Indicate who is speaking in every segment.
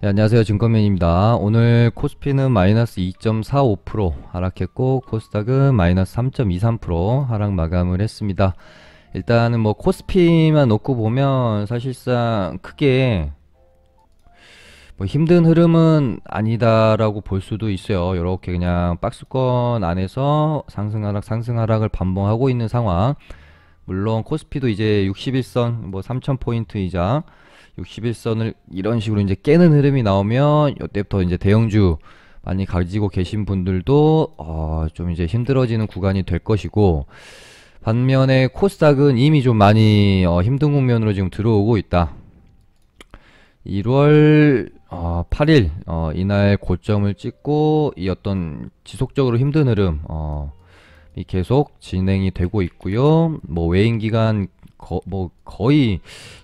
Speaker 1: 네, 안녕하세요. 증권맨입니다. 오늘 코스피는 마이너스 2.45% 하락했고 코스닥은 마이너스 3.23% 하락 마감을 했습니다. 일단은 뭐 코스피만 놓고 보면 사실상 크게 뭐 힘든 흐름은 아니다라고 볼 수도 있어요. 이렇게 그냥 박스권 안에서 상승하락 상승하락을 반복하고 있는 상황. 물론 코스피도 이제 61선 뭐 3000포인트 이상 61선을 이런 식으로 이제 깨는 흐름이 나오면 이때부터 이제 대형주 많이 가지고 계신 분들도 좀 이제 힘들어지는 구간이 될 것이고, 반면에 코스닥은 이미 좀 많이 힘든 국면으로 지금 들어오고 있다. 1월 8일 이날 고점을 찍고 이 어떤 지속적으로 힘든 흐름 이 계속 진행이 되고 있고요. 뭐 외인 기간 뭐 거의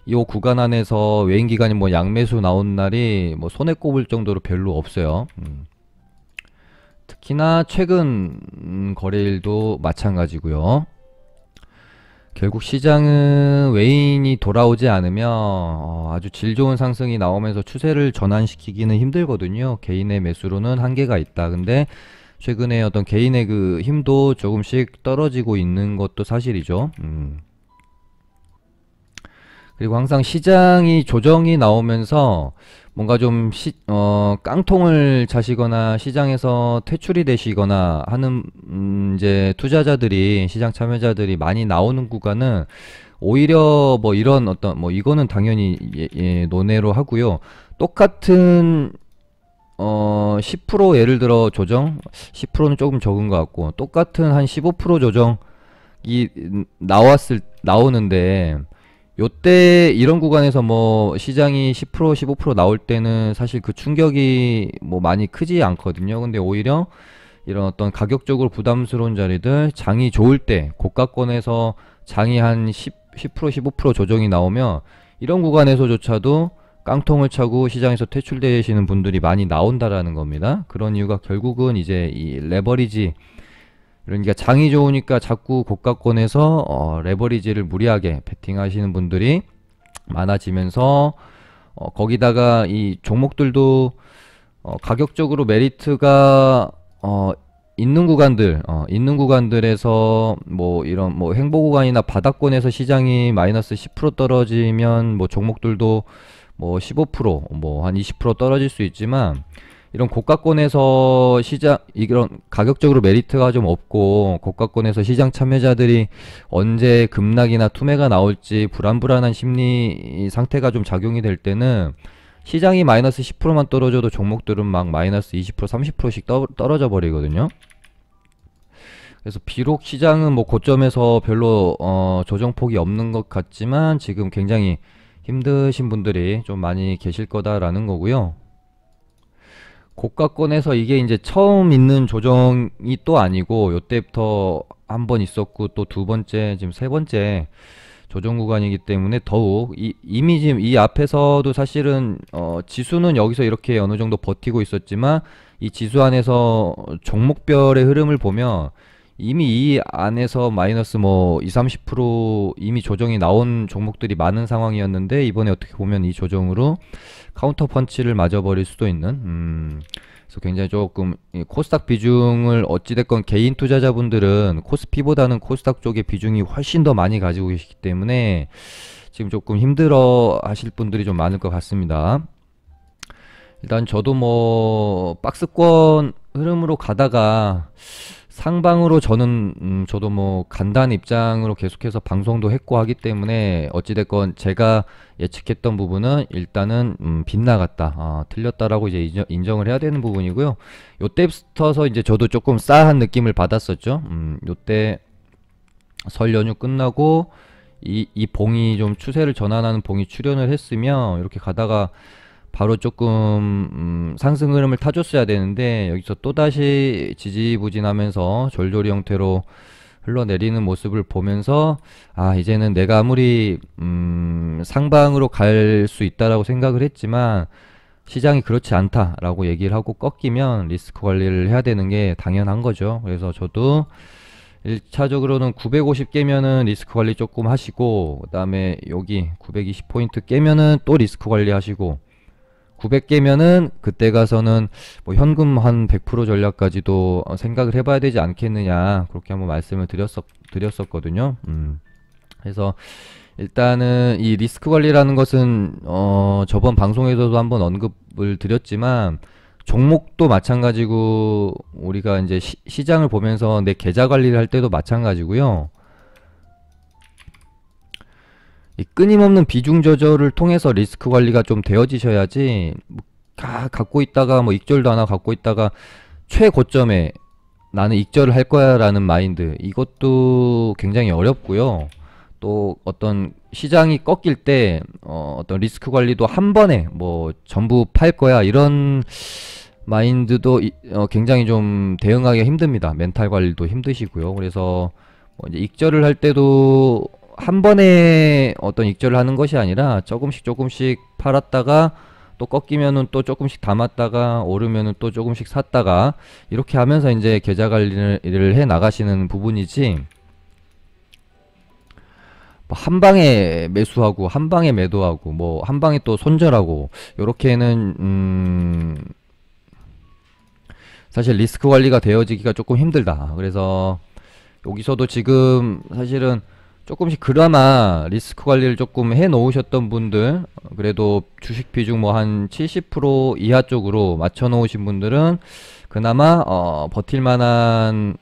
Speaker 1: 이 구간 안에서 외인 기간이 뭐 양매수 나온 날이 뭐 손에 꼽을 정도로 별로 없어요. 특히나 최근 거래일도 마찬가지고요. 결국 시장은 외인이 돌아오지 않으면 아주 질 좋은 상승이 나오면서 추세를 전환시키기는 힘들거든요. 개인의 매수로는 한계가 있다. 근데 최근에 어떤 개인의 그 힘도 조금씩 떨어지고 있는 것도 사실이죠. 그리고 항상 시장이 조정이 나오면서 뭔가 좀 깡통을 차시거나 시장에서 퇴출이 되시거나 하는 이제 투자자들이, 시장 참여자들이 많이 나오는 구간은 오히려 뭐 이런 어떤 뭐 이거는 당연히 논외로 하고요. 똑같은 10% 예를 들어 조정 10%는 조금 적은 것 같고, 똑같은 한 15% 조정이 나오는데, 요때 이런 구간에서 뭐 시장이 10% 15% 나올 때는 사실 그 충격이 뭐 많이 크지 않거든요. 근데 오히려 이런 어떤 가격적으로 부담스러운 자리들, 장이 좋을 때 고가권에서 장이 한 10% 15% 조정이 나오면 이런 구간에서조차도 깡통을 차고 시장에서 퇴출되시는 분들이 많이 나온다라는 겁니다. 그런 이유가 결국은 이제 이 레버리지, 그러니까 장이 좋으니까 자꾸 고가권에서 레버리지를 무리하게 베팅하시는 분들이 많아지면서 거기다가 이 종목들도 가격적으로 메리트가 있는 구간들에서 뭐 이런 뭐 행보 구간이나 바닥권에서 시장이 마이너스 10% 떨어지면 뭐 종목들도 뭐 15%뭐 한 20% 떨어질 수 있지만, 이런 고가권에서 시장, 이런 가격적으로 메리트가 좀 없고 고가권에서 시장 참여자들이 언제 급락이나 투매가 나올지 불안불안한 심리 상태가 좀 작용이 될 때는 시장이 마이너스 10%만 떨어져도 종목들은 막 마이너스 20% 30%씩 떨어져 버리거든요. 그래서 비록 시장은 뭐 고점에서 별로 조정폭이 없는 것 같지만 지금 굉장히 힘드신 분들이 좀 많이 계실 거다라는 거고요. 고가권에서 이게 이제 처음 있는 조정이 또 아니고 요때부터 한 번 있었고 또 두 번째, 지금 세 번째 조정 구간이기 때문에 더욱 이미 지금 이 앞에서도 사실은 지수는 여기서 이렇게 어느 정도 버티고 있었지만 이 지수 안에서 종목별의 흐름을 보면 이미 이 안에서 마이너스 뭐 2, 30% 이미 조정이 나온 종목들이 많은 상황이었는데, 이번에 어떻게 보면 이 조정으로 카운터 펀치를 맞아버릴 수도 있는, 그래서 굉장히 조금 이 코스닥 비중을 어찌됐건 개인 투자자분들은 코스피보다는 코스닥 쪽의 비중이 훨씬 더 많이 가지고 계시기 때문에 지금 조금 힘들어 하실 분들이 좀 많을 것 같습니다. 일단 저도 뭐 박스권 흐름으로 가다가 상방으로 저도 뭐 간단 입장으로 계속해서 방송도 했고 하기 때문에 어찌됐건 제가 예측했던 부분은 일단은 빗나갔다, 틀렸다라고 이제 인정을 해야 되는 부분이고요. 요때부터서 이제 저도 조금 싸한 느낌을 받았었죠. 요때 설 연휴 끝나고 이 봉이 좀 추세를 전환하는 봉이 출현을 했으면 이렇게 가다가 바로 조금 상승 흐름을 타줬어야 되는데, 여기서 또다시 지지부진하면서 졸졸이 형태로 흘러내리는 모습을 보면서 이제는 내가 아무리 상방으로 갈 수 있다라고 생각을 했지만 시장이 그렇지 않다라고 얘기를 하고 꺾이면 리스크 관리를 해야 되는 게 당연한 거죠. 그래서 저도 1차적으로는 950 깨면은 리스크 관리 조금 하시고, 그 다음에 여기 920포인트 깨면은 또 리스크 관리 하시고, 900개면은 그때 가서는 뭐 현금 한 100% 전략까지도 생각을 해봐야 되지 않겠느냐, 그렇게 한번 말씀을 드렸었거든요. 그래서 일단은 이 리스크 관리라는 것은 저번 방송에서도 한번 언급을 드렸지만, 종목도 마찬가지고 우리가 이제 시장을 보면서 내 계좌 관리를 할 때도 마찬가지고요. 이 끊임없는 비중 조절을 통해서 리스크 관리가 좀 되어지셔야지, 뭐 갖고 있다가 뭐 익절도 하나 갖고 있다가 최고점에 나는 익절을 할 거야 라는 마인드, 이것도 굉장히 어렵고요. 또 어떤 시장이 꺾일 때 어떤 리스크 관리도 한 번에 뭐 전부 팔 거야 이런 마인드도 굉장히 좀 대응하기가 힘듭니다. 멘탈 관리도 힘드시고요. 그래서 뭐 이제 익절을 할 때도 한 번에 어떤 익절을 하는 것이 아니라 조금씩 조금씩 팔았다가 또 꺾이면은 또 조금씩 담았다가 오르면은 또 조금씩 샀다가 이렇게 하면서 이제 계좌 관리를 해 나가시는 부분이지, 뭐 한 방에 매수하고 한 방에 매도하고 뭐 한 방에 또 손절하고 요렇게는 사실 리스크 관리가 되어지기가 조금 힘들다. 그래서 여기서도 지금 사실은 조금씩 그나마 리스크 관리를 조금 해 놓으셨던 분들, 그래도 주식 비중 뭐 한 70% 이하 쪽으로 맞춰 놓으신 분들은 그나마 버틸 만한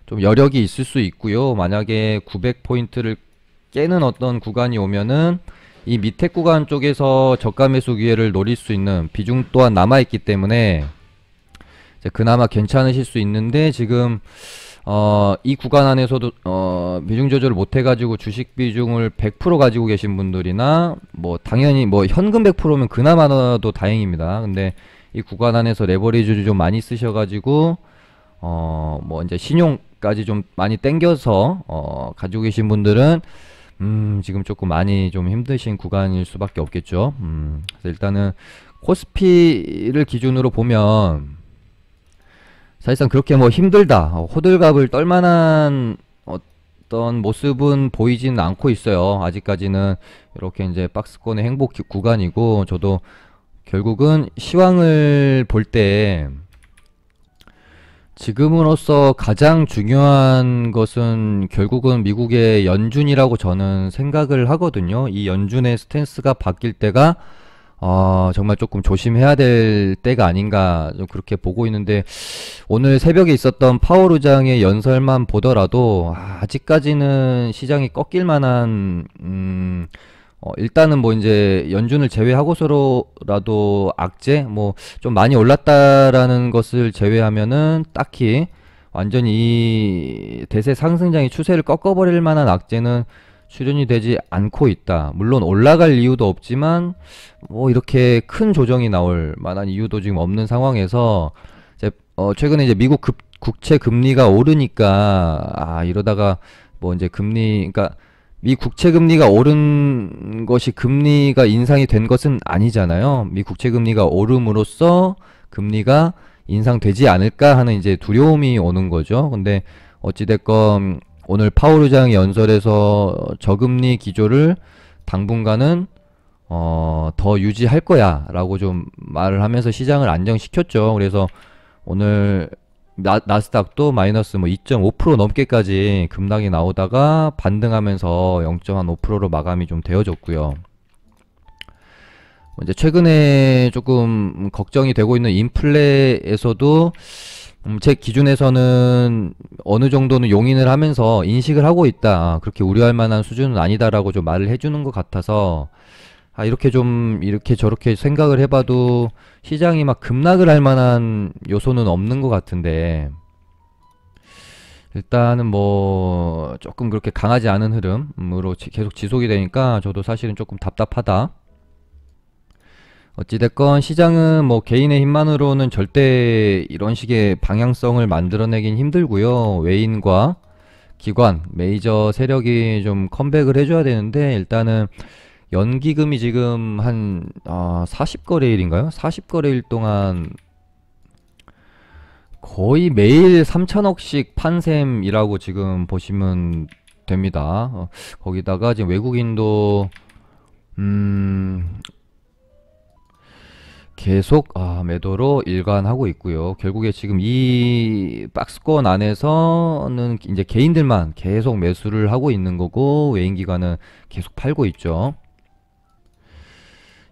Speaker 1: 좀 여력이 있을 수 있고요. 만약에 900포인트를 깨는 어떤 구간이 오면은 이 밑에 구간 쪽에서 저가 매수 기회를 노릴 수 있는 비중 또한 남아있기 때문에 이제 그나마 괜찮으실 수 있는데, 지금 이 구간 안에서도 비중 조절을 못 해가지고 주식 비중을 100% 가지고 계신 분들이나 뭐 당연히 뭐 현금 100%면 그나마도 다행입니다. 근데 이 구간 안에서 레버리지를 좀 많이 쓰셔가지고 뭐 이제 신용까지 좀 많이 땡겨서 가지고 계신 분들은 지금 조금 많이 좀 힘드신 구간일 수밖에 없겠죠. 그래서 일단은 코스피를 기준으로 보면 사실상 그렇게 뭐 힘들다, 호들갑을 떨만한 어떤 모습은 보이진 않고 있어요. 아직까지는 이렇게 이제 박스권의 행복 구간이고, 저도 결국은 시황을 볼 때 지금으로서 가장 중요한 것은 결국은 미국의 연준이라고 저는 생각을 하거든요. 이 연준의 스탠스가 바뀔 때가 정말 조금 조심해야 될 때가 아닌가, 좀 그렇게 보고 있는데, 오늘 새벽에 있었던 파월 의장의 연설만 보더라도 아직까지는 시장이 꺾일 만한 일단은 뭐 이제 연준을 제외하고서라도 악재 뭐 좀 많이 올랐다라는 것을 제외하면은 딱히 완전히 이 대세 상승장의 추세를 꺾어버릴 만한 악재는 출현이 되지 않고 있다. 물론 올라갈 이유도 없지만 뭐 이렇게 큰 조정이 나올 만한 이유도 지금 없는 상황에서 이제 최근에 이제 미국 국채 금리가 오르니까 이러다가 뭐 이제 그러니까 미 국채 금리가 오른 것이 금리가 인상이 된 것은 아니잖아요. 미 국채 금리가 오름으로써 금리가 인상되지 않을까 하는 이제 두려움이 오는 거죠. 근데 어찌됐건 오늘 파월 의장의 연설에서 저금리 기조를 당분간은 더 유지할 거야 라고 좀 말을 하면서 시장을 안정시켰죠. 그래서 오늘 나스닥도 마이너스 뭐 2.5% 넘게까지 급락이 나오다가 반등하면서 0.5%로 마감이 좀 되어졌고요. 이제 최근에 조금 걱정이 되고 있는 인플레에서도 제 기준에서는 어느 정도는 용인을 하면서 인식을 하고 있다, 그렇게 우려할 만한 수준은 아니다라고 좀 말을 해주는 것 같아서 이렇게 좀 이렇게 저렇게 생각을 해봐도 시장이 막 급락을 할 만한 요소는 없는 것 같은데, 일단은 뭐 조금 그렇게 강하지 않은 흐름으로 계속 지속이 되니까 저도 사실은 조금 답답하다. 어찌됐건 시장은 뭐 개인의 힘만으로는 절대 이런 식의 방향성을 만들어내긴 힘들고요. 외인과 기관, 메이저 세력이 좀 컴백을 해줘야 되는데, 일단은 연기금이 지금 한 40거래일인가요? 40거래일 동안 거의 매일 3천억씩 판셈이라고 지금 보시면 됩니다. 거기다가 지금 외국인도 계속 매도로 일관하고 있고요. 결국에 지금 이 박스권 안에서는 이제 개인들만 계속 매수를 하고 있는 거고 외인 기관은 계속 팔고 있죠.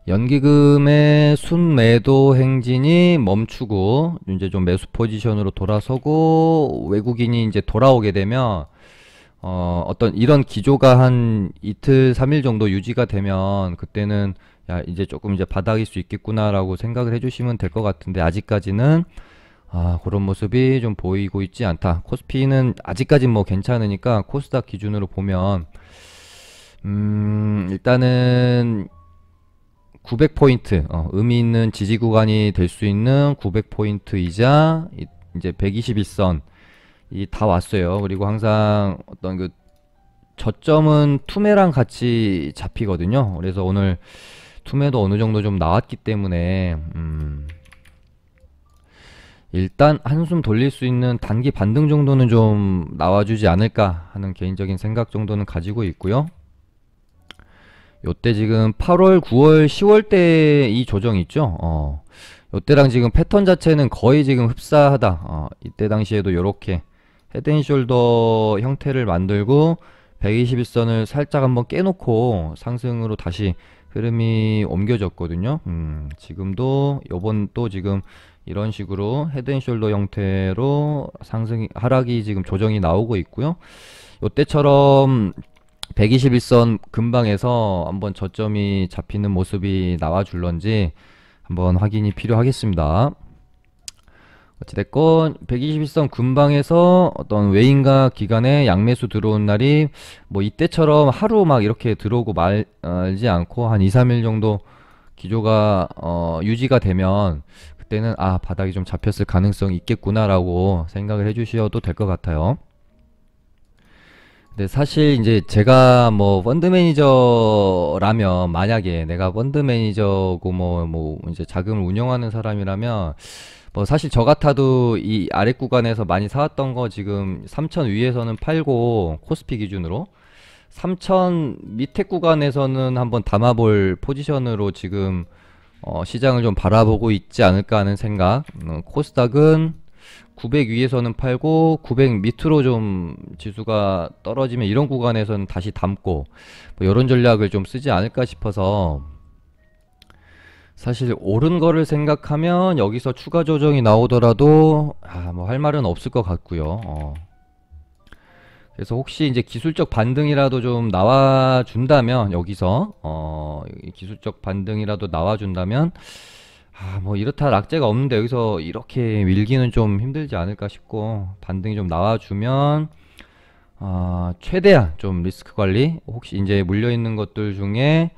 Speaker 1: 연기금의 순매도 행진이 멈추고 이제 좀 매수 포지션으로 돌아서고 외국인이 이제 돌아오게 되면 어떤 이런 기조가 한 이틀, 3일 정도 유지가 되면 그때는 야, 이제 조금 이제 바닥일 수 있겠구나라고 생각을 해주시면 될 것 같은데 아직까지는 그런 모습이 좀 보이고 있지 않다. 코스피는 아직까진 뭐 괜찮으니까 코스닥 기준으로 보면 일단은 900포인트 의미 있는 지지 구간이 될 수 있는 900포인트이자 이제 121선 이 다 왔어요. 그리고 항상 어떤 그 저점은 투매랑 같이 잡히거든요. 그래서 오늘 투매도 어느 정도 좀 나왔기 때문에 일단 한숨 돌릴 수 있는 단기 반등 정도는 좀 나와주지 않을까 하는 개인적인 생각 정도는 가지고 있고요. 요때 지금 8월, 9월, 10월 때 이 조정 있죠? 요때랑 지금 패턴 자체는 거의 지금 흡사하다. 이때 당시에도 요렇게 헤드앤숄더 형태를 만들고 121선을 살짝 한번 깨놓고 상승으로 다시 흐름이 옮겨졌거든요. 지금도 요번 또 지금 이런 식으로 헤드앤숄더 형태로 상승 하락이 지금 조정이 나오고 있고요. 요때처럼 121선 근방에서 한번 저점이 잡히는 모습이 나와 줄런지 한번 확인이 필요하겠습니다. 어찌됐건 121선 근방에서 어떤 외인과 기관의 양매수 들어온 날이 뭐 이때처럼 하루 막 이렇게 들어오고 말지 않고 한 2, 3일 정도 기조가 유지가 되면 그때는 바닥이 좀 잡혔을 가능성이 있겠구나 라고 생각을 해 주셔도 될 것 같아요. 근데 사실 이제 제가 뭐 펀드 매니저라면 만약에 내가 펀드 매니저고 뭐 이제 자금을 운영하는 사람이라면 뭐 사실 저 같아도 이 아래 구간에서 많이 사왔던 거 지금 3000 위에서는 팔고 코스피 기준으로 3000 밑에 구간에서는 한번 담아볼 포지션으로 지금 시장을 좀 바라보고 있지 않을까 하는 생각. 코스닥은 900 위에서는 팔고 900 밑으로 좀 지수가 떨어지면 이런 구간에서는 다시 담고 뭐 이런 전략을 좀 쓰지 않을까 싶어서 사실 오른 거를 생각하면 여기서 추가 조정이 나오더라도 뭐 할 말은 없을 것 같고요. 그래서 혹시 이제 기술적 반등이라도 좀 나와 준다면 여기서 기술적 반등이라도 나와 준다면 뭐 이렇다 락재가 없는데 여기서 이렇게 밀기는 좀 힘들지 않을까 싶고 반등이 좀 나와주면 최대한 좀 리스크 관리 혹시 이제 물려있는 것들 중에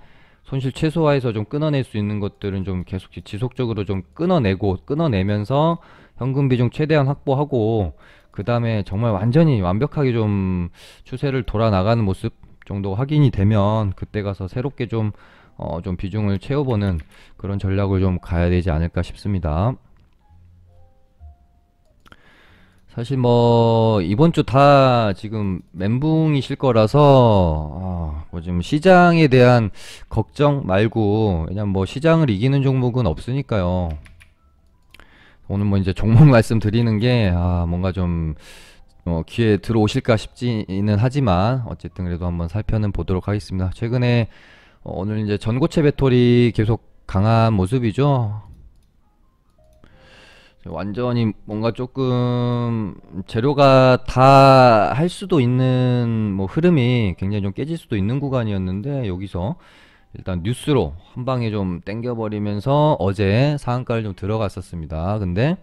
Speaker 1: 손실 최소화해서 좀 끊어낼 수 있는 것들은 좀 계속 지속적으로 좀 끊어내면서 현금 비중 최대한 확보하고 그 다음에 정말 완전히 완벽하게 좀 추세를 돌아 나가는 모습 정도 확인이 되면 그때 가서 새롭게 좀 비중을 채워보는 그런 전략을 좀 가야 되지 않을까 싶습니다. 사실 뭐 이번 주 다 지금 멘붕이실 거라서 뭐 지금 시장에 대한 걱정 말고 왜냐면 뭐 시장을 이기는 종목은 없으니까요. 오늘 뭐 이제 종목 말씀드리는 게 뭔가 좀 귀에 들어오실까 싶지는 하지만 어쨌든 그래도 한번 살펴는 보도록 하겠습니다. 최근에 오늘 이제 전고체 배터리 계속 강한 모습이죠. 완전히 뭔가 조금 재료가 다 할 수도 있는 뭐 흐름이 굉장히 좀 깨질 수도 있는 구간이었는데 여기서 일단 뉴스로 한 방에 좀 땡겨버리면서 어제 상한가를 좀 들어갔었습니다. 근데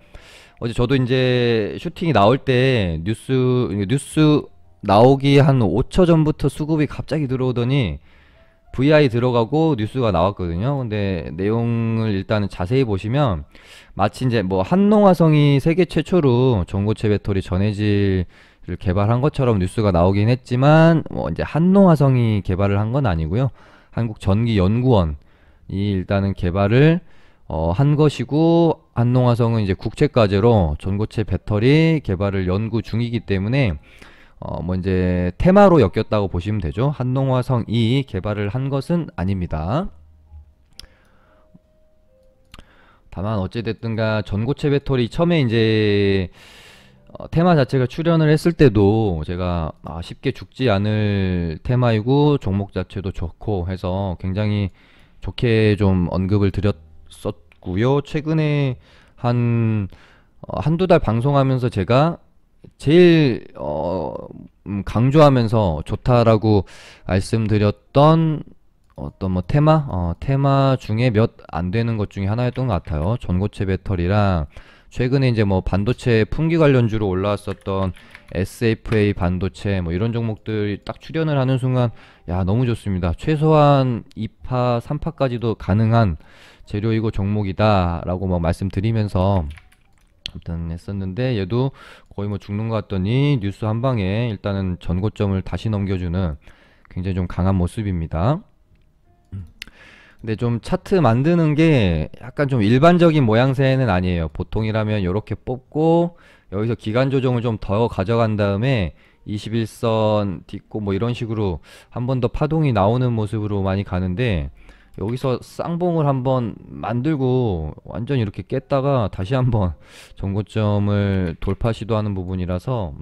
Speaker 1: 어제 저도 이제 슈팅이 나올 때 뉴스 나오기 한 5초 전부터 수급이 갑자기 들어오더니 VI 들어가고 뉴스가 나왔거든요. 근데 내용을 일단은 자세히 보시면 마치 이제 뭐 한농화성이 세계 최초로 전고체 배터리 전해질을 개발한 것처럼 뉴스가 나오긴 했지만 뭐 이제 한농화성이 개발을 한 건 아니고요. 한국전기연구원이 일단은 개발을 한 것이고 한농화성은 이제 국책과제로 전고체 배터리 개발을 연구 중이기 때문에 뭐 이제 테마로 엮였다고 보시면 되죠. 한농화성이 개발을 한 것은 아닙니다. 다만 어찌됐든가 전고체 배터리 처음에 이제 테마 자체가 출연을 했을 때도 제가 쉽게 죽지 않을 테마이고 종목 자체도 좋고 해서 굉장히 좋게 좀 언급을 드렸었고요. 최근에 한 한두 달 방송하면서 제가 제일 강조하면서 좋다라고 말씀드렸던 어떤 뭐 테마 중에 몇 안 되는 것 중에 하나였던 것 같아요. 전고체 배터리랑 최근에 이제 뭐 반도체 풍기 관련주로 올라왔었던 SFA 반도체 뭐 이런 종목들이 딱 출연을 하는 순간 야 너무 좋습니다. 최소한 2파, 3파까지도 가능한 재료이고 종목이다 라고 뭐 말씀드리면서 아무튼 했었는데 얘도 거의 뭐 죽는 것 같더니 뉴스 한 방에 일단은 전고점을 다시 넘겨주는 굉장히 좀 강한 모습입니다. 근데 좀 차트 만드는 게 약간 좀 일반적인 모양새는 아니에요. 보통이라면 이렇게 뽑고 여기서 기간 조정을 좀 더 가져간 다음에 21선 딛고 뭐 이런 식으로 한 번 더 파동이 나오는 모습으로 많이 가는데 여기서 쌍봉을 한번 만들고 완전 이렇게 깼다가 다시 한번 전고점을 돌파 시도하는 부분이라서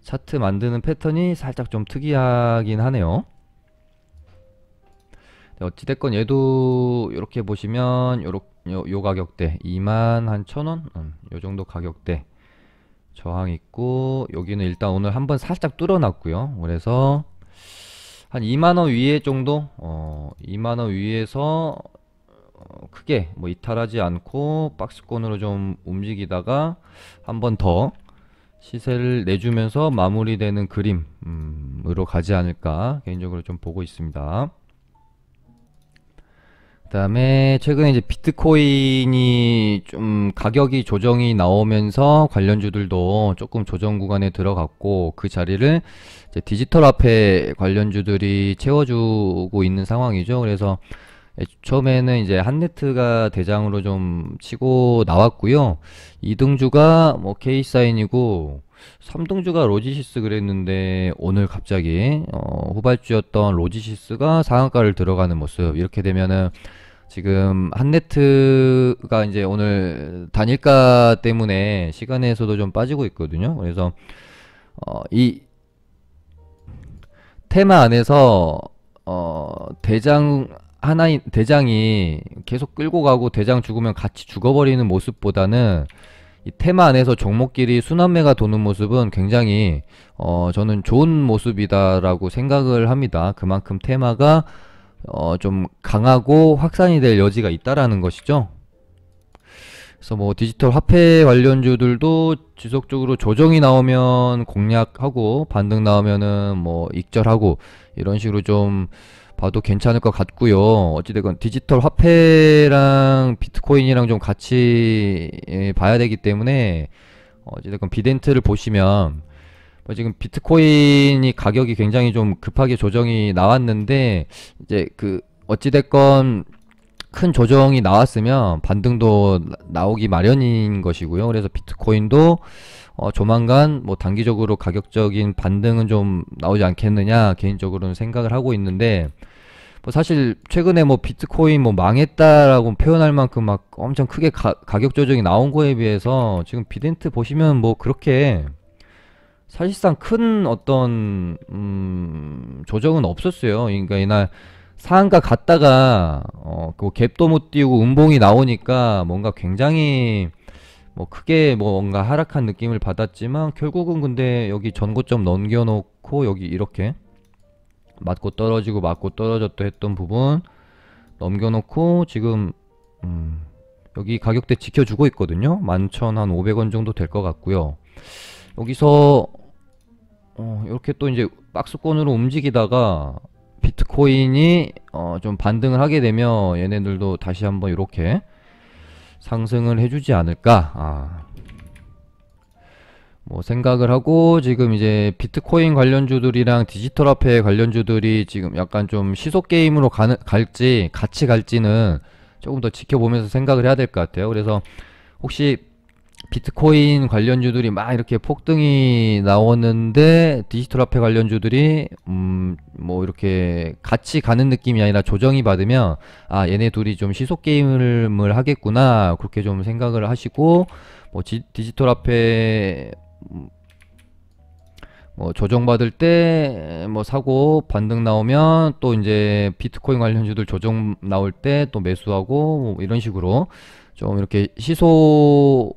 Speaker 1: 차트 만드는 패턴이 살짝 좀 특이하긴 하네요. 어찌됐건 얘도 이렇게 보시면 요 가격대 2만 한 1,000원? 요 정도 가격대 저항 있고 여기는 일단 오늘 한번 살짝 뚫어놨고요. 그래서 한 2만원 위에 정도 2만원 위에서 크게 뭐 이탈하지 않고 박스권으로 좀 움직이다가 한 번 더 시세를 내주면서 마무리되는 그림으로 가지 않을까 개인적으로 좀 보고 있습니다. 그 다음에 최근에 이제 비트코인이 좀 가격이 조정이 나오면서 관련주들도 조금 조정 구간에 들어갔고 그 자리를 이제 디지털 화폐 관련주들이 채워주고 있는 상황이죠. 그래서 처음에는 이제 한네트가 대장으로 좀 치고 나왔고요. 2등주가 뭐 K사인이고 3등주가 로지시스 그랬는데 오늘 갑자기 후발주였던 로지시스가 상한가를 들어가는 모습. 이렇게 되면은 지금 한네트가 이제 오늘 단일가 때문에 시간에서도 좀 빠지고 있거든요. 그래서 이 테마 안에서 대장이 계속 끌고 가고 대장 죽으면 같이 죽어버리는 모습보다는 이 테마 안에서 종목끼리 순환매가 도는 모습은 굉장히 저는 좋은 모습이다라고 생각을 합니다. 그만큼 테마가 좀 강하고 확산이 될 여지가 있다라는 것이죠. 그래서 뭐 디지털 화폐 관련주들도 지속적으로 조정이 나오면 공략하고 반등 나오면은 뭐 익절하고 이런 식으로 좀 봐도 괜찮을 것 같고요. 어찌됐건 디지털 화폐랑 비트코인이랑 좀 같이 봐야 되기 때문에 어찌됐건 비덴트를 보시면 뭐 지금 비트코인이 가격이 굉장히 좀 급하게 조정이 나왔는데 이제 그 어찌됐건 큰 조정이 나왔으면 반등도 나오기 마련인 것이고요. 그래서 비트코인도 조만간 뭐 단기적으로 가격적인 반등은 좀 나오지 않겠느냐 개인적으로는 생각을 하고 있는데 뭐 사실 최근에 뭐 비트코인 뭐 망했다라고 표현할 만큼 막 엄청 크게 가격 조정이 나온 거에 비해서 지금 비덴트 보시면 뭐 그렇게 사실상 큰 어떤 조정은 없었어요. 그러니까 이날 상한가 갔다가 그 갭도 못 띄우고 음봉이 나오니까 뭔가 굉장히 뭐 크게 뭔가 하락한 느낌을 받았지만 결국은 근데 여기 전고점 넘겨놓고 여기 이렇게 맞고 떨어지고 맞고 떨어졌다 했던 부분 넘겨놓고 지금 여기 가격대 지켜주고 있거든요. 11,500원 정도 될 것 같고요. 여기서 이렇게 또 이제 박스권으로 움직이다가 비트코인이 좀 반등을 하게 되면 얘네들도 다시 한번 이렇게 상승을 해주지 않을까 뭐 생각을 하고 지금 이제 비트코인 관련주들이랑 디지털 화폐 관련주들이 지금 약간 좀 시속 게임으로 갈지 같이 갈지는 조금 더 지켜보면서 생각을 해야 될 것 같아요. 그래서 혹시 비트코인 관련주들이 막 이렇게 폭등이 나오는데 디지털 화폐 관련주들이 뭐 이렇게 같이 가는 느낌이 아니라 조정이 받으면 아 얘네 둘이 좀 시속 게임을 하겠구나 그렇게 좀 생각을 하시고 뭐 디지털 화폐 뭐 조정받을 때 뭐 사고 반등 나오면 또 이제 비트코인 관련주들 조정 나올 때 또 매수하고 뭐 이런 식으로 좀 이렇게 시소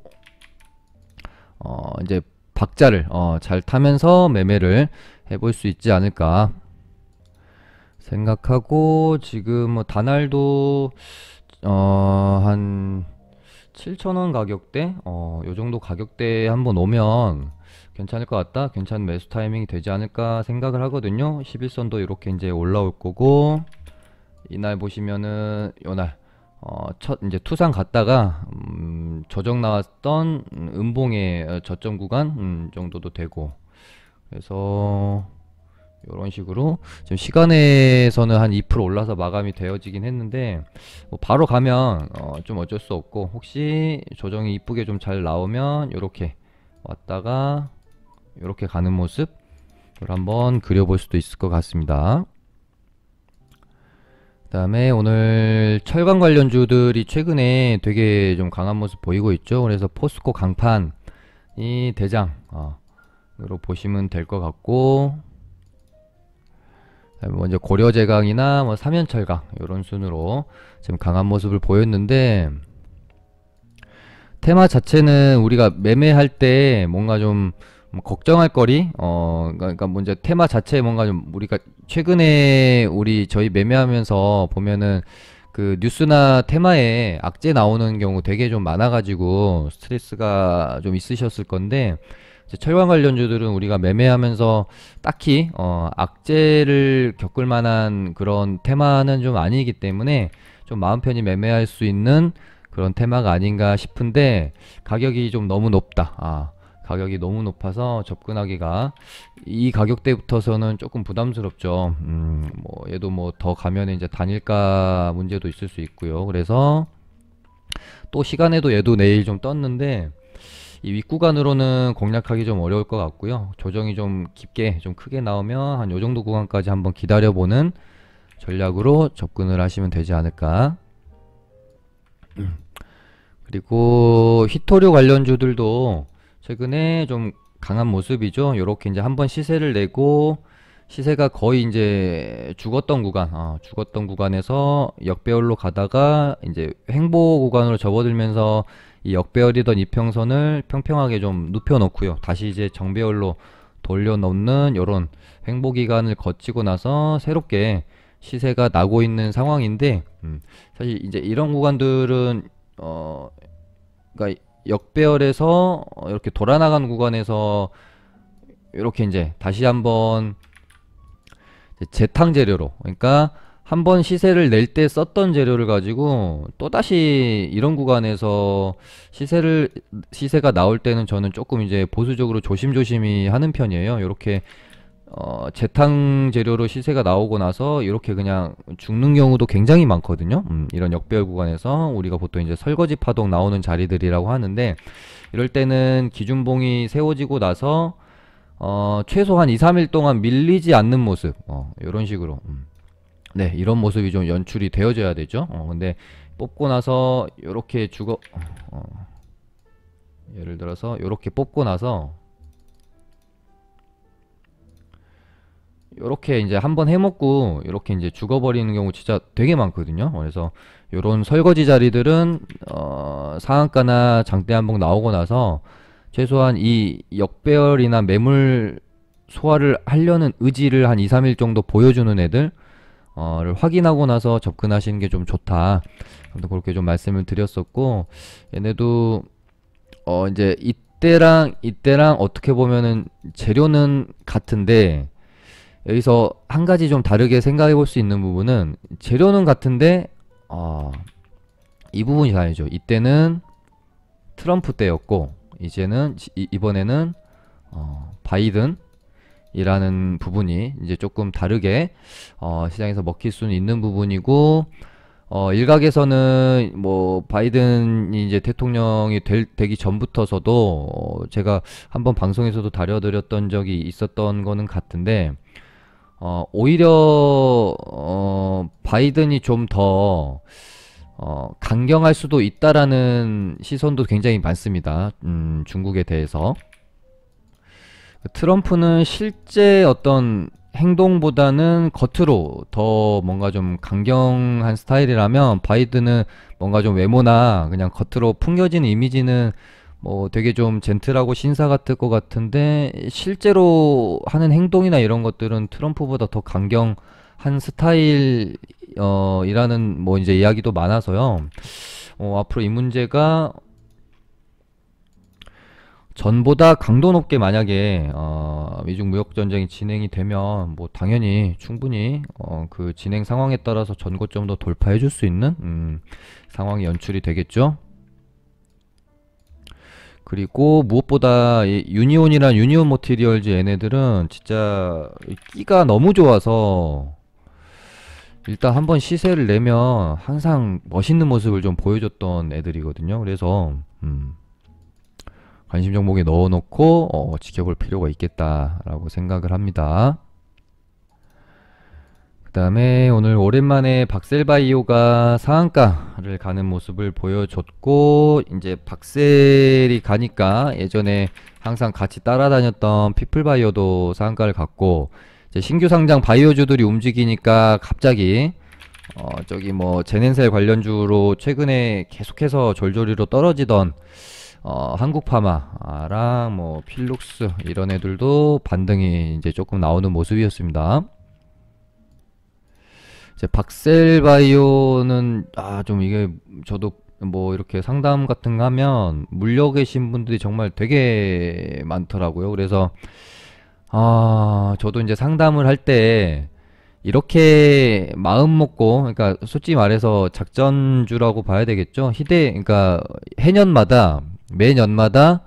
Speaker 1: 이제 박자를 잘 타면서 매매를 해볼 수 있지 않을까 생각하고 지금 뭐 다날도 한 7,000원 가격대 요 정도 가격대에 한번 오면 괜찮을 것 같다 괜찮은 매수 타이밍이 되지 않을까 생각을 하거든요. 11선도 이렇게 이제 올라올 거고 이날 보시면은 요날 첫 이제 투상 갔다가 저정 나왔던 음봉의 저점 구간 정도도 되고 그래서 이런 식으로 지금 시간에서는 한 2% 올라서 마감이 되어지긴 했는데 뭐 바로 가면 좀 어쩔 수 없고 혹시 조정이 이쁘게 좀 잘 나오면 이렇게 왔다가 이렇게 가는 모습을 한번 그려볼 수도 있을 것 같습니다. 그 다음에 오늘 철강 관련주들이 최근에 되게 좀 강한 모습 보이고 있죠. 그래서 포스코 강판이 대장으로 보시면 될 것 같고 먼저 고려제강이나 뭐 삼연철강 이런 순으로 지금 강한 모습을 보였는데 테마 자체는 우리가 매매할 때 뭔가 좀 걱정할 거리 그러니까 먼저 테마 자체에 뭔가 좀 우리가 최근에 저희 매매하면서 보면은 그 뉴스나 테마에 악재 나오는 경우 되게 좀 많아가지고 스트레스가 좀 있으셨을 건데 철강 관련주들은 우리가 매매하면서 딱히 악재를 겪을 만한 그런 테마는 좀 아니기 때문에 좀 마음 편히 매매할 수 있는 그런 테마가 아닌가 싶은데 가격이 좀 너무 높다. 가격이 너무 높아서 접근하기가 이 가격대부터서는 조금 부담스럽죠. 뭐 얘도 뭐 더 가면 이제 단일가 문제도 있을 수 있고요. 그래서 또 시간에도 얘도 내일 좀 떴는데 이 윗구간으로는 공략하기 좀 어려울 것 같고요. 조정이 좀 깊게 좀 크게 나오면 한 요정도 구간까지 한번 기다려보는 전략으로 접근을 하시면 되지 않을까. 그리고 휘토류 관련주들도 최근에 좀 강한 모습이죠. 요렇게 이제 한번 시세를 내고 시세가 거의 이제 죽었던 구간에서 역배열로 가다가 이제 횡보 구간으로 접어들면서 이 역배열이던 이평선을 평평하게 좀 눕혀 놓고요. 다시 이제 정배열로 돌려놓는 요런 횡보 기간을 거치고 나서 새롭게 시세가 나고 있는 상황인데 사실 이제 이런 구간들은 그러니까 역배열에서 이렇게 돌아나간 구간에서 이렇게 이제 다시 한번 재탕 재료로 그러니까 한번 시세를 낼 때 썼던 재료를 가지고 또다시 이런 구간에서 시세가 나올 때는 저는 조금 이제 보수적으로 조심조심히 하는 편이에요. 이렇게 재탕 재료로 시세가 나오고 나서 이렇게 그냥 죽는 경우도 굉장히 많거든요. 이런 역배열 구간에서 우리가 보통 이제 설거지 파동 나오는 자리들이라고 하는데 이럴 때는 기준봉이 세워지고 나서 최소 한 2, 3일 동안 밀리지 않는 모습 이런 식으로 네 이런 모습이 좀 연출이 되어져야 되죠. 근데 뽑고 나서 요렇게 예를 들어서 요렇게 뽑고 나서 요렇게 이제 한번 해먹고 요렇게 이제 죽어버리는 경우 진짜 되게 많거든요. 그래서 요런 설거지 자리들은 상한가나 장대 한봉 나오고 나서 최소한 이 역배열이나 매물 소화를 하려는 의지를 한 2, 3일 정도 보여주는 애들 를 확인하고 나서 접근하시는 게 좀 좋다. 아무튼 그렇게 좀 말씀을 드렸었고 얘네도 이제 이때랑 어떻게 보면은 재료는 같은데 여기서 한 가지 좀 다르게 생각해 볼 수 있는 부분은 재료는 같은데 이 부분이 다르죠. 이때는 트럼프 때였고 이번에는 바이든 이라는 부분이 이제 조금 다르게 시장에서 먹힐 수는 있는 부분이고 일각에서는 뭐 바이든이 이제 대통령이 되기 전부터서도 제가 한번 방송에서도 다뤄드렸던 적이 있었던 거는 같은데 오히려 바이든이 좀 더 강경할 수도 있다라는 시선도 굉장히 많습니다. 중국에 대해서. 트럼프는 실제 어떤 행동보다는 겉으로 더 뭔가 좀 강경한 스타일이라면 바이든은 뭔가 좀 외모나 그냥 겉으로 풍겨지는 이미지는 뭐 되게 좀 젠틀하고 신사 같을 것 같은데 실제로 하는 행동이나 이런 것들은 트럼프보다 더 강경한 스타일 이라는 뭐 이제 이야기도 많아서요. 앞으로 이 문제가 전보다 강도 높게 만약에 미중 무역 전쟁이 진행이 되면 뭐 당연히 충분히 그 진행 상황에 따라서 전고점도 돌파해 줄 수 있는 상황이 연출이 되겠죠. 그리고 무엇보다 이 유니온이란 유니온 모티리얼즈 얘네들은 진짜 끼가 너무 좋아서 일단 한번 시세를 내면 항상 멋있는 모습을 좀 보여줬던 애들이거든요. 그래서 관심 종목에 넣어놓고 지켜볼 필요가 있겠다라고 생각을 합니다. 그 다음에 오늘 오랜만에 박셀바이오가 상한가를 가는 모습을 보여줬고 이제 박셀이 가니까 예전에 항상 같이 따라다녔던 피플바이오도 상한가를 갔고 이제 신규 상장 바이오주들이 움직이니까 갑자기 저기 뭐 제넨셀 관련주로 최근에 계속해서 졸졸이로 떨어지던 한국파마랑 뭐 필룩스 이런 애들도 반등이 이제 조금 나오는 모습이었습니다. 이제 박셀바이오는 좀 이게 저도 뭐 이렇게 상담 같은 거 하면 물려 계신 분들이 정말 되게 많더라고요. 그래서 저도 이제 상담을 할 때 이렇게 마음 먹고 그러니까 솔직히 말해서 작전주라고 봐야 되겠죠. 그러니까 해년마다 매년마다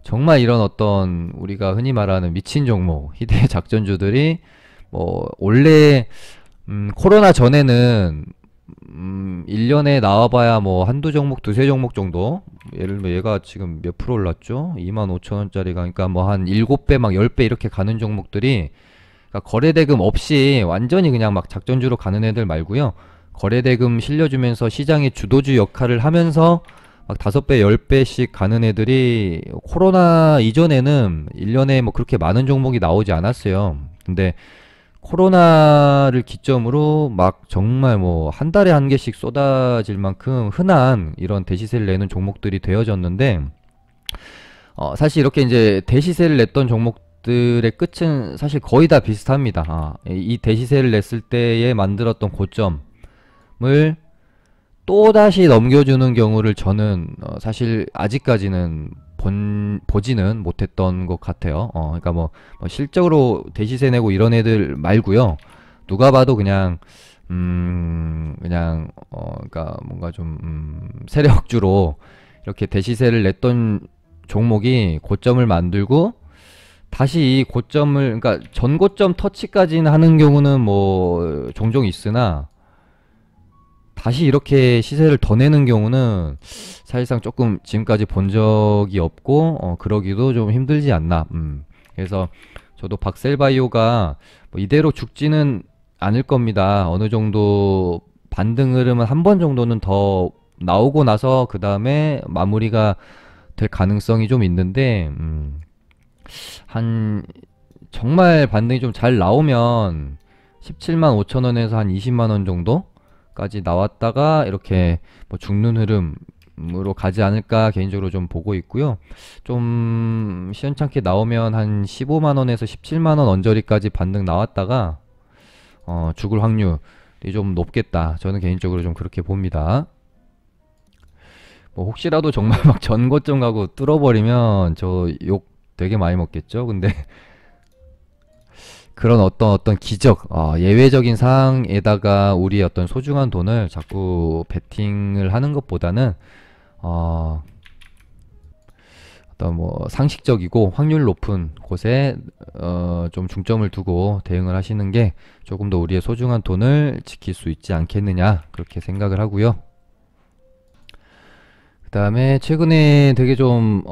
Speaker 1: 정말 이런 어떤 우리가 흔히 말하는 미친 종목 희대의 작전주들이 뭐 원래 코로나 전에는 1년에 나와봐야 뭐 한두 종목 두세 종목 정도 예를 들면 얘가 지금 몇 프로 올랐죠? 25,000원짜리가 그러니까 뭐 한 7배 막 10배 이렇게 가는 종목들이 그러니까 거래대금 없이 완전히 그냥 막 작전주로 가는 애들 말고요. 거래대금 실려주면서 시장의 주도주 역할을 하면서 막 5배, 10배씩 가는 애들이 코로나 이전에는 1년에 뭐 그렇게 많은 종목이 나오지 않았어요. 근데 코로나를 기점으로 막 정말 뭐 한 달에 한 개씩 쏟아질 만큼 흔한 이런 대시세를 내는 종목들이 되어졌는데 사실 이렇게 이제 대시세를 냈던 종목들의 끝은 사실 거의 다 비슷합니다. 이 대시세를 냈을 때에 만들었던 고점을 또다시 넘겨주는 경우를 저는 사실 아직까지는 보지는 못했던 것 같아요. 그러니까 뭐 실적으로 대시세 내고 이런 애들 말고요. 누가 봐도 그냥 그러니까 뭔가 좀 세력주로 이렇게 대시세를 냈던 종목이 고점을 만들고 다시 이 고점을 그러니까 전고점 터치까지는 하는 경우는 뭐 종종 있으나 다시 이렇게 시세를 더 내는 경우는 사실상 조금 지금까지 본 적이 없고 그러기도 좀 힘들지 않나. 그래서 저도 박셀바이오가 뭐 이대로 죽지는 않을 겁니다. 어느 정도 반등 흐름은 한 번 정도는 더 나오고 나서 그 다음에 마무리가 될 가능성이 좀 있는데 한 정말 반등이 좀 잘 나오면 17만 5천원에서 한 20만원 정도 까지 나왔다가 이렇게 뭐 죽는 흐름으로 가지 않을까 개인적으로 좀 보고 있고요. 좀 시원찮게 나오면 한 15만원에서 17만원 언저리까지 반등 나왔다가 죽을 확률이 좀 높겠다. 저는 개인적으로 좀 그렇게 봅니다. 뭐 혹시라도 정말 막 전고점 가고 뚫어버리면 저 욕 되게 많이 먹겠죠. 근데 그런 어떤 기적, 예외적인 상황에다가 우리의 어떤 소중한 돈을 자꾸 베팅을 하는 것보다는, 어떤 뭐 상식적이고 확률 높은 곳에 좀 중점을 두고 대응을 하시는 게 조금 더 우리의 소중한 돈을 지킬 수 있지 않겠느냐 그렇게 생각을 하고요. 그 다음에 최근에 되게 좀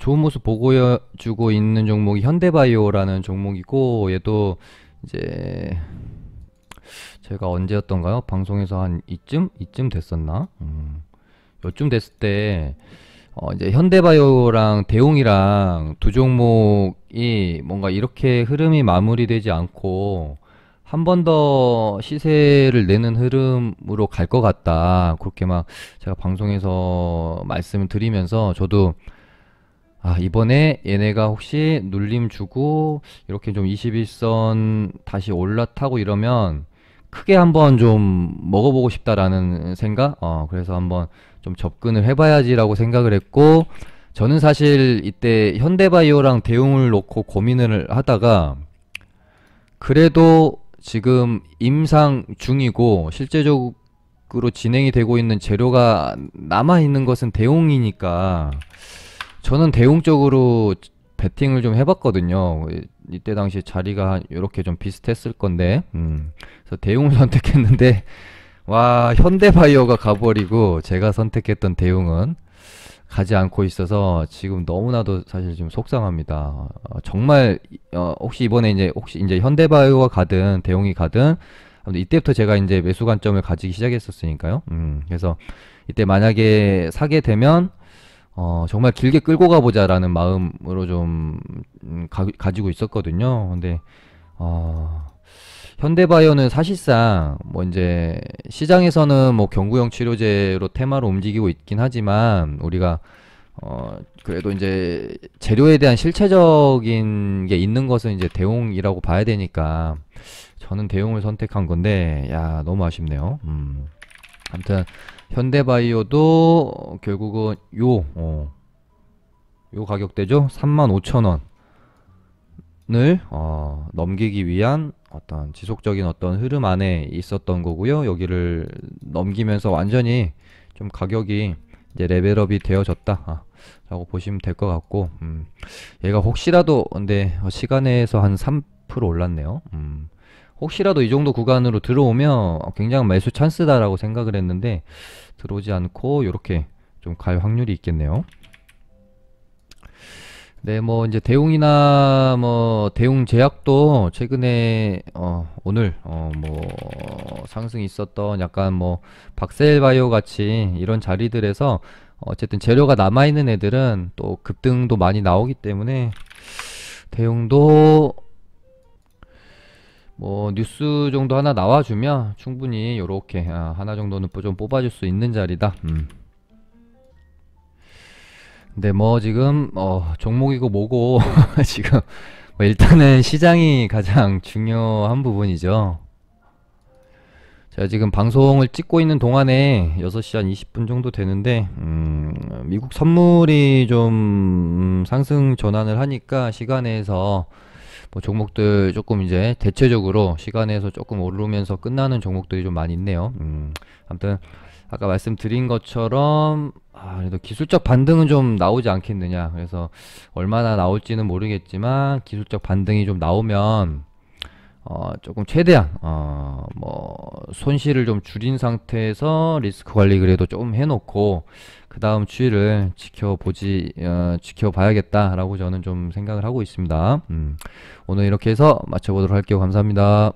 Speaker 1: 좋은 모습 보여주고 있는 종목이 현대바이오라는 종목이고, 얘도 이제 제가 언제였던가요? 방송에서 한 이쯤 됐었나? 요쯤 됐을 때 이제 현대바이오랑 대웅이랑 두 종목이 뭔가 이렇게 흐름이 마무리되지 않고 한 번 더 시세를 내는 흐름으로 갈 것 같다. 그렇게 막 제가 방송에서 말씀을 드리면서 저도 이번에 얘네가 혹시 눌림 주고 이렇게 좀 21선 다시 올라타고 이러면 크게 한번 좀 먹어보고 싶다라는 생각? 그래서 한번 좀 접근을 해봐야지라고 생각을 했고, 저는 사실 이때 현대바이오랑 대웅을 놓고 고민을 하다가 그래도 지금 임상 중이고 실제적으로 진행이 되고 있는 재료가 남아 있는 것은 대웅이니까 저는 대웅 쪽으로 베팅을 좀 해봤거든요. 이때 당시 자리가 이렇게 좀 비슷했을 건데, 그래서 대웅을 선택했는데, 와, 현대바이오가 가버리고 제가 선택했던 대웅은 가지 않고 있어서 지금 너무나도 사실 좀 속상합니다. 정말 혹시 이번에 혹시 이제 현대바이오가 가든 대웅이 가든 아무튼 이때부터 제가 이제 매수 관점을 가지기 시작했었으니까요. 그래서 이때 만약에 사게 되면 정말 길게 끌고 가보자라는 마음으로 좀 가지고 있었거든요. 근데 현대바이오는 사실상 뭐 이제 시장에서는 뭐 경구용 치료제로 테마로 움직이고 있긴 하지만 우리가 그래도 이제 재료에 대한 실체적인 게 있는 것은 이제 대웅이라고 봐야 되니까 저는 대웅을 선택한 건데, 야, 너무 아쉽네요. 아무튼 현대바이오도 결국은 요 가격대죠. 35,000원을 넘기기 위한 어떤 지속적인 어떤 흐름 안에 있었던 거고요. 여기를 넘기면서 완전히 좀 가격이 이제 레벨업이 되어졌다 라고 보시면 될 것 같고, 얘가 혹시라도 근데 시간에서 한 3% 올랐네요. 혹시라도 이 정도 구간으로 들어오면 굉장히 매수 찬스다라고 생각을 했는데 들어오지 않고 이렇게 좀 갈 확률이 있겠네요. 네, 뭐 이제 대웅이나 뭐 대웅제약도 최근에 오늘 뭐 상승이 있었던 약간 뭐 박셀바이오 같이 이런 자리들에서 어쨌든 재료가 남아 있는 애들은 또 급등도 많이 나오기 때문에 대웅도 뭐 뉴스 정도 하나 나와주면 충분히 요렇게 하나 정도는 좀 뽑아줄 수 있는 자리다. 근데 뭐 지금 종목이고 뭐고 지금 뭐 일단은 시장이 가장 중요한 부분이죠. 제가 지금 방송을 찍고 있는 동안에 6시 한 20분 정도 되는데 미국 선물이 좀 상승 전환을 하니까 시간에서 뭐 종목들 조금 이제 대체적으로 시간에서 조금 오르면서 끝나는 종목들이 좀 많이 있네요. 아무튼 아까 말씀드린 것처럼 그래도 기술적 반등은 좀 나오지 않겠느냐. 그래서 얼마나 나올지는 모르겠지만 기술적 반등이 좀 나오면 조금 최대한 뭐 손실을 좀 줄인 상태에서 리스크 관리 그래도 좀 해놓고 그 다음 추이를 지켜봐야겠다라고 저는 좀 생각을 하고 있습니다. 오늘 이렇게 해서 마쳐보도록 할게요. 감사합니다.